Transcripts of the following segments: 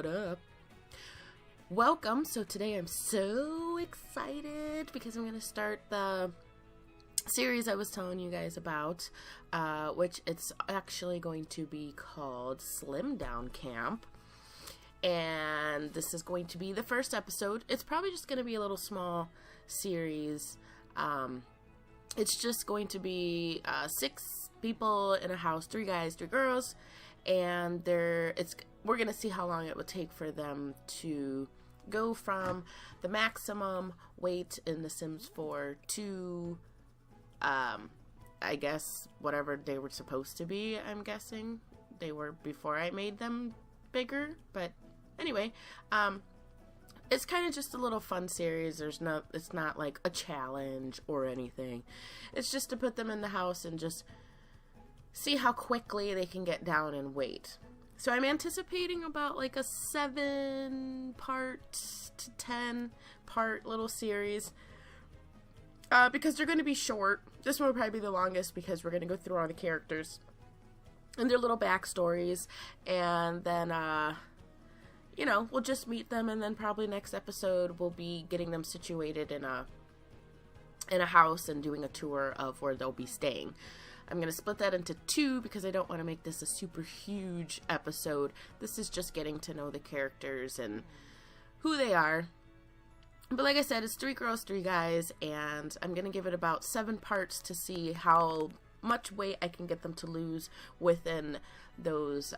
What up? Welcome. So today I'm so excited because I'm going to start the series I was telling you guys about, which it's actually going to be called Slim Down Camp. And this is going to be the first episode. It's probably just going to be a little small series. It's just going to be 6 people in a house, 3 guys, 3 girls, and we're going to see how long it would take for them to go from the maximum weight in The Sims 4 to, I guess, whatever they were supposed to be, I'm guessing. They were before I made them bigger, but anyway, it's kind of just a little fun series. It's not like a challenge or anything. It's just to put them in the house and just see how quickly they can get down in weight. So I'm anticipating about like a 7-part to 10-part little series. Because they're going to be short. This one will probably be the longest because we're going to go through all the characters and their little backstories. And then, we'll just meet them, and then probably next episode we'll be getting them situated in a house and doing a tour of where they'll be staying. I'm going to split that into 2 because I don't want to make this a super huge episode. This is just getting to know the characters and who they are. But like I said, it's 3 girls, 3 guys, and I'm going to give it about 7 parts to see how much weight I can get them to lose within those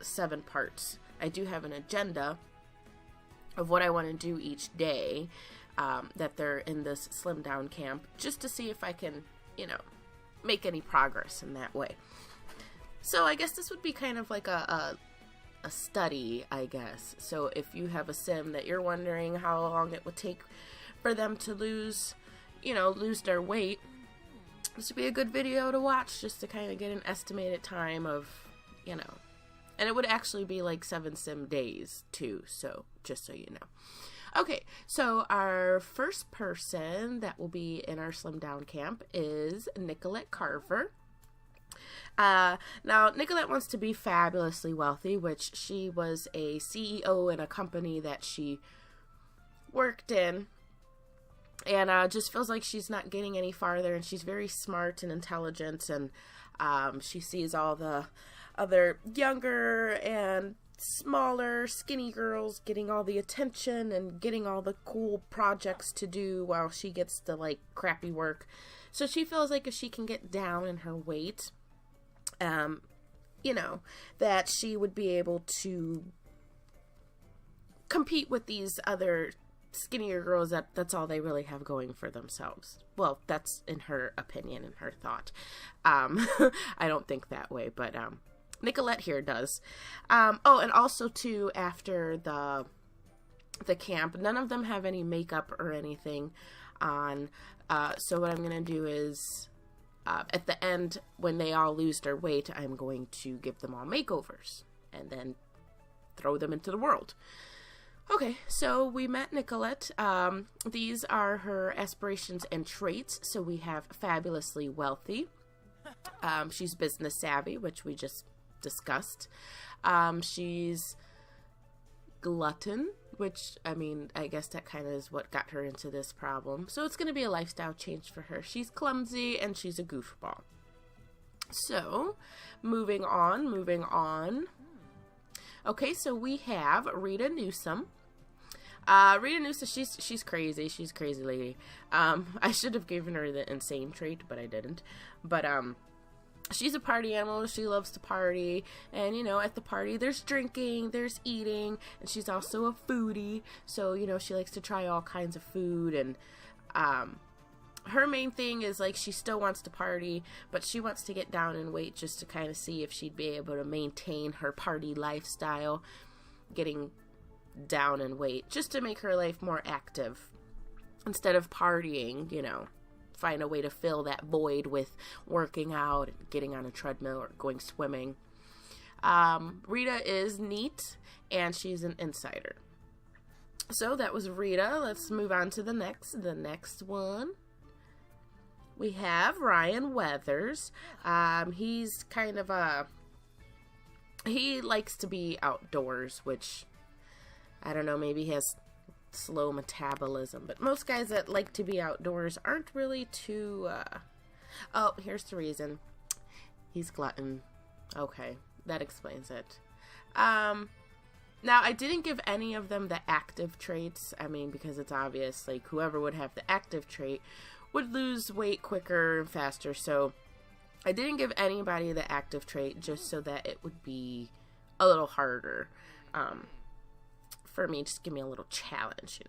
7 parts. I do have an agenda of what I want to do each day that they're in this slim down camp, just to see if I can, make any progress in that way. So I guess this would be kind of like a study, I guess. So if you have a sim that you're wondering how long it would take for them to lose their weight, this would be a good video to watch just to kind of get an estimated time of, and it would actually be like 7 sim days too, so just so you know. Okay, so our first person that will be in our slim down camp is Nicolette Carver. Now, Nicolette wants to be fabulously wealthy, which she was a CEO in a company that she worked in, and just feels like she's not getting any farther, and she's very smart and intelligent, and she sees all the other younger and smaller, skinny girls getting all the attention and getting all the cool projects to do while she gets the, crappy work. So she feels like if she can get down in her weight, that she would be able to compete with these other skinnier girls that's all they really have going for themselves. Well, that's in her opinion and her thought. I don't think that way, but Nicolette here does. And also too, after the camp, none of them have any makeup or anything on. So what I'm gonna do is at the end, when they all lose their weight, I'm going to give them all makeovers and then throw them into the world. Okay, so we met Nicolette. These are her aspirations and traits. So we have fabulously wealthy. She's business savvy, which we just discussed. She's glutton, which, I guess that kind of is what got her into this problem. So it's going to be a lifestyle change for her. She's clumsy and she's a goofball. So, moving on. Okay, so we have Rita Newsom. Rita Newsom, she's crazy. She's a crazy lady. I should have given her the insane trait, but I didn't. But, she's a party animal. She loves to party. And, at the party, there's drinking, there's eating. And she's also a foodie. So, she likes to try all kinds of food. And, her main thing is, she still wants to party. But she wants to get down in weight just to kind of see if she'd be able to maintain her party lifestyle. Getting down in weight. Just to make her life more active. Instead of partying, find a way to fill that void with working out and getting on a treadmill or going swimming. Rita is neat, and she's an insider. So that was Rita. Let's move on to the next one. We have Ryan Weathers. He's kind of he likes to be outdoors, which I don't know, maybe he has slow metabolism. But most guys that like to be outdoors aren't really too, oh, here's the reason. He's glutton. Okay, that explains it. Now, I didn't give any of them the active traits. I mean, because it's obvious, like, whoever would have the active trait would lose weight quicker and faster. So I didn't give anybody the active trait just so that it would be a little harder for me. Just give me a little challenge, you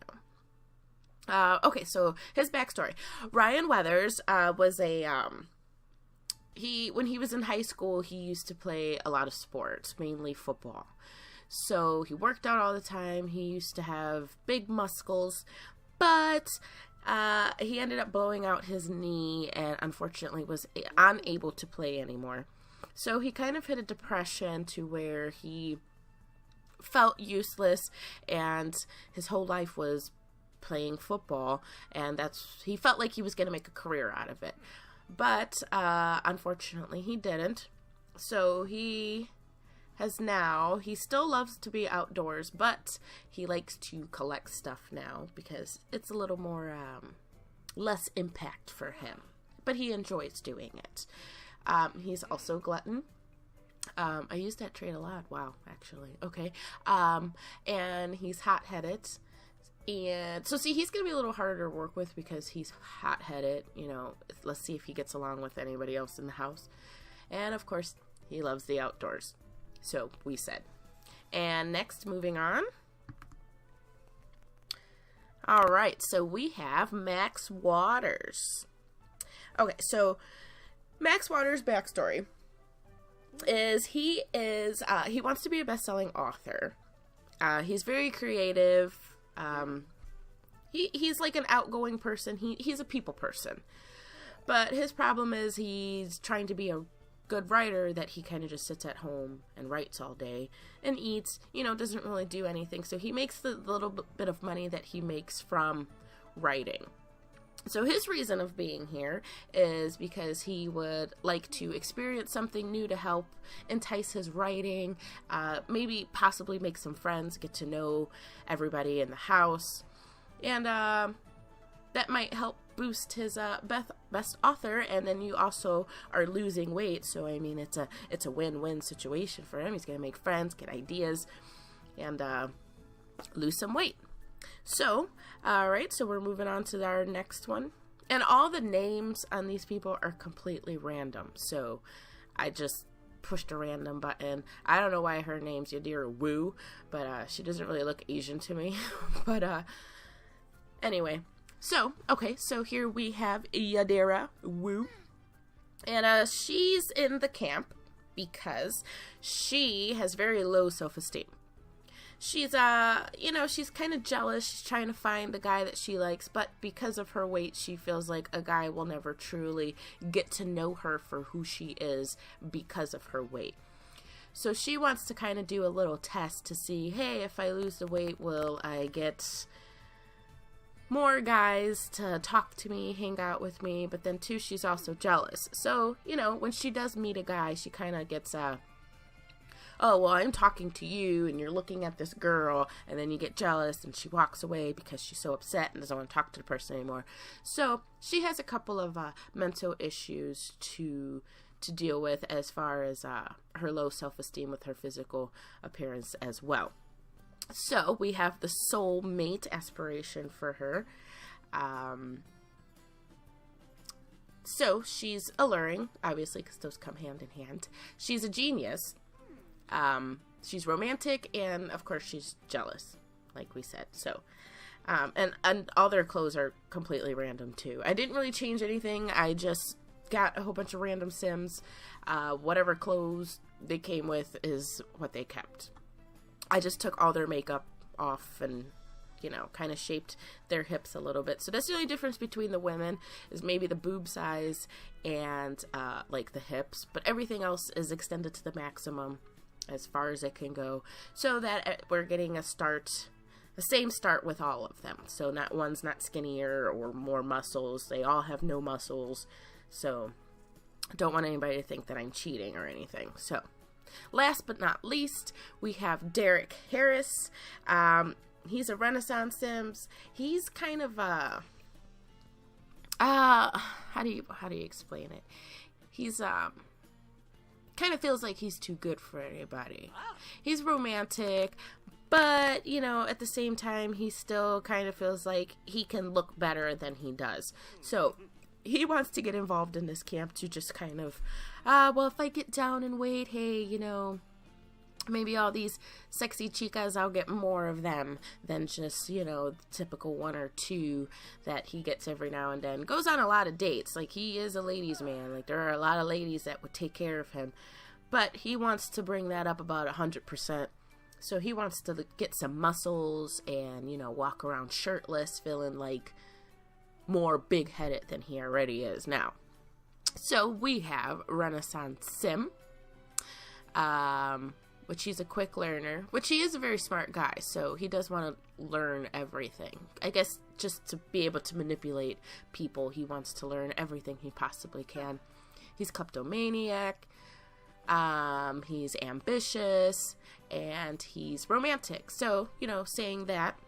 know. Okay, so his backstory. Ryan Weathers was a... when he was in high school, he used to play a lot of sports, mainly football. So he worked out all the time. He used to have big muscles, but he ended up blowing out his knee and unfortunately was unable to play anymore. So he kind of hit a depression to where he felt useless, and his whole life was playing football, and he felt like he was going to make a career out of it. But unfortunately he didn't. So he still loves to be outdoors, but he likes to collect stuff now because it's a little more, less impact for him. But he enjoys doing it. He's also glutton. I use that trait a lot. Wow, actually. Okay. And he's hot-headed. And so, see, he's going to be a little harder to work with because he's hot-headed. You know, let's see if he gets along with anybody else in the house. And, of course, he loves the outdoors. So, we said. And next, moving on. All right, so we have Max Waters. Okay, so Max Waters' backstory is he wants to be a best-selling author. He's very creative. He's like an outgoing person. He's a people person. But his problem is he's trying to be a good writer that he kind of just sits at home and writes all day and eats, doesn't really do anything. So he makes the little bit of money that he makes from writing. So his reason of being here is because he would like to experience something new to help entice his writing, maybe possibly make some friends, get to know everybody in the house, and that might help boost his best author. And then you also are losing weight, so I mean it's a win-win situation for him. He's gonna make friends, get ideas, and lose some weight. So, alright, so we're moving on to our next one. And all the names on these people are completely random. So, I just pushed a random button. I don't know why her name's Yadira Wu, but she doesn't really look Asian to me. But, anyway. So, okay, so here we have Yadira Wu. And she's in the camp because she has very low self-esteem. She's, she's kind of jealous. She's trying to find the guy that she likes, but because of her weight, she feels like a guy will never truly get to know her for who she is because of her weight. So she wants to kind of do a little test to see, hey, if I lose the weight, will I get more guys to talk to me, hang out with me? But then, too, she's also jealous. So, when she does meet a guy, she kind of gets, oh, well, I'm talking to you, and you're looking at this girl, and then you get jealous, and she walks away because she's so upset and doesn't want to talk to the person anymore. So she has a couple of mental issues to deal with as far as her low self-esteem with her physical appearance as well. So we have the soulmate aspiration for her. So she's alluring, obviously, because those come hand in hand. She's a genius. She's romantic, and of course she's jealous, like we said. So, and all their clothes are completely random too. I didn't really change anything. I just got a whole bunch of random Sims. Whatever clothes they came with is what they kept. I just took all their makeup off and, kind of shaped their hips a little bit. So that's the only difference between the women is maybe the boob size and, like the hips, but everything else is extended to the maximum as far as it can go, so that we're getting the same start with all of them. So one's not skinnier or more muscles. They all have no muscles. So don't want anybody to think that I'm cheating or anything. So last but not least, we have Derek Harris. He's a Renaissance Sims. He's kind of how do you explain it? He's kind of feels like he's too good for anybody. He's romantic, but you know, at the same time, he still kind of feels like he can look better than he does. So he wants to get involved in this camp to just kind of, well, if I get down in weight, hey, you know, maybe all these sexy chicas, I'll get more of them than just, you know, the typical one or two that he gets every now and then. Goes on a lot of dates. Like, he is a ladies' man. Like, there are a lot of ladies that would take care of him. But he wants to bring that up about 100%. So he wants to get some muscles and, you know, walk around shirtless, feeling like more big-headed than he already is now. So we have Renaissance Sim. Which he's a quick learner, which he is a very smart guy, so he does want to learn everything. I guess just to be able to manipulate people, he wants to learn everything he possibly can. He's kleptomaniac, he's ambitious, and he's romantic. So, you know, saying that,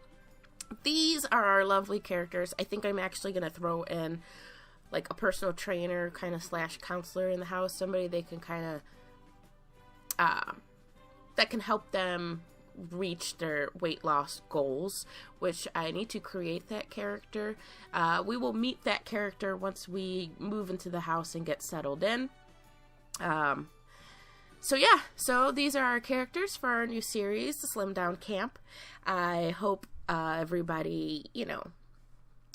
these are our lovely characters. I think I'm actually going to throw in, like, a personal trainer kind of / counselor in the house, somebody they can kind of, that can help them reach their weight loss goals, which I need to create that character. We will meet that character once we move into the house and get settled in. So yeah, so these are our characters for our new series, the Slim Down Camp. I hope everybody, you know,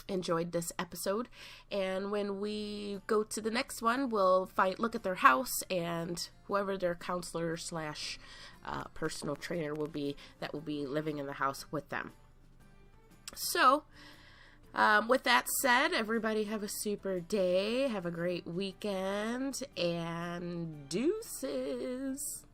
enjoyed this episode, and when we go to the next one, we'll look at their house and whoever their counselor / personal trainer will be that will be living in the house with them. So with that said, everybody have a super day, have a great weekend, and deuces.